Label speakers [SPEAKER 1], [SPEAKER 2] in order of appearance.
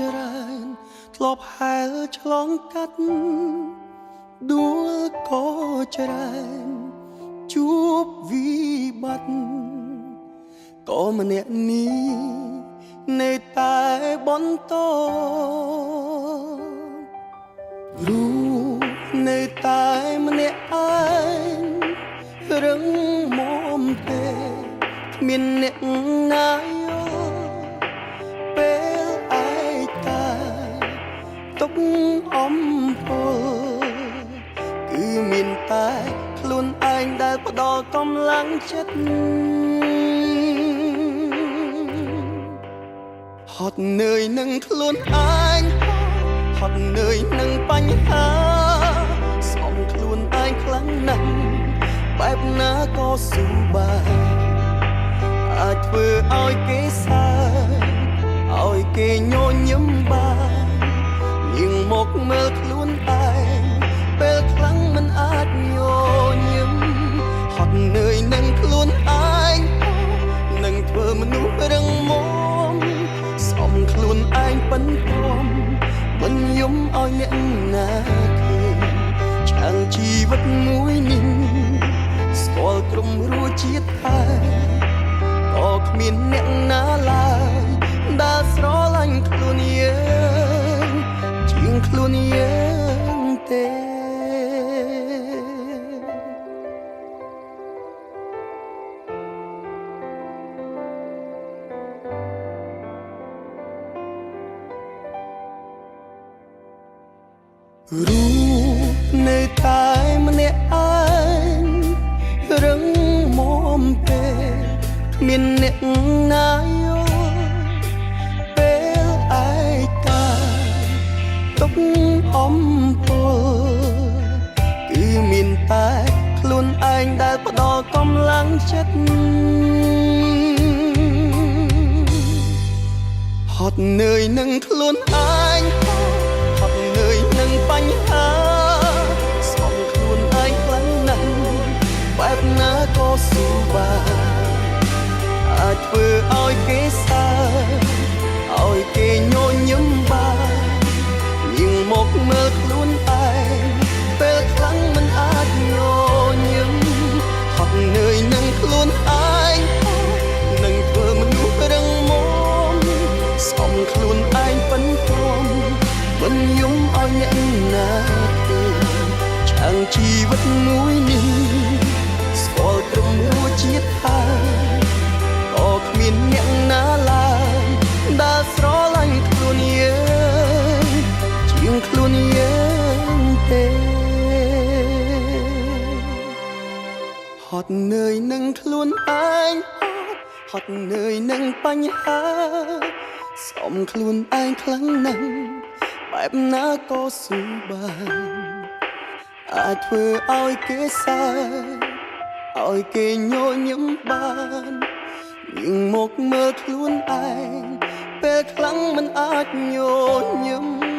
[SPEAKER 1] ច្រើនធ្លាប់ហែលឆ្លងកាត់ដួលក៏ច្រើនជួបវិបត្តិក៏ម្នាក់នេះនៅតែបន្តរូនៅតែម្នាក់ឯងរឹងមាំទេគ្មានអ្នកណាយល់ពេលឯតាទុកអំពលគឺមានតែខ្លួនឯងដែលផ្ដល់កម្លាំងចិត្តហត់នឿយនឹងខ្លួនឯងហត់នឿយនឹងបញ្ហាស្អំខ្លួនឯងខ្លាំងណាស់បែបណាក៏ស៊ូបានអាចធ្វើឲ្យគេសើឲ្យគេញញឹមបានញឹងមកមើលខ្លួនឯងពេលខ្លាំងមិនអាចញញឹមហត់នឿយនឹងខ្លួនឯងនឹងធ្វើមនុស្សរឹងមាំស្អំខ្លួនឯងប៉ុនព្រមមិនយំឲ្យអ្នកណាឃើញឆ្ងាំងជីវិតមួយនេះស្គាល់ក្រុមរសជាតិហើយក៏គ្មានអ្នកណាឡើយដែលស្រឡាញ់ខ្លួនយើងជាងខ្លួនយើងទេរូនៅតែម្នាក់ឯងរឹងមាំពេកគ្មានអ្នកណាយល់ពេលឯកាទុកអំពលគឺមានតែខ្លួនឯងដែលផ្ដល់កម្លាំងចិត្តហត់នឿយនឹងខ្លួនឯងហត់នឿយនឹងបញ្ហាស្អំខ្លួនឯងខ្លាំងណាស់បែបណាក៏ស៊ូបានអាចធ្វើឲ្យគេសើឲ្យគេញញឹមបានញឹងមកមើលខ្លួនឯងពេលខ្លាំងមិនអាចញញឹមហត់នឿយនឹងខ្លួនឯងនឹងធ្វើមនុស្សរឹងមាំស្អំខ្លួនឯងប៉ុនព្រមមិនយំឲ្យអ្នកណាឃើញឆ្ងាំងជីវិតមួយនេះស្គាល់ក្រុមរសជាតិហើយក៏គ្មានអ្នកណាឡើយដែលស្រឡាញ់ខ្លួនយើងជាងខ្លួនយើងទេហត់នឿយនឹងខ្លួនឯងហត់នឿយនឹងបញ្ហាស្អំខ្លួនឯងខ្លាំងណាស់បែបណាក៏ស៊ូបានអាចធ្វើឲ្យគេសើឲ្យគេញញឹមបានញឹងមកមើលខ្លួនឯងពេលខ្លាំងមិនអាចញញឹម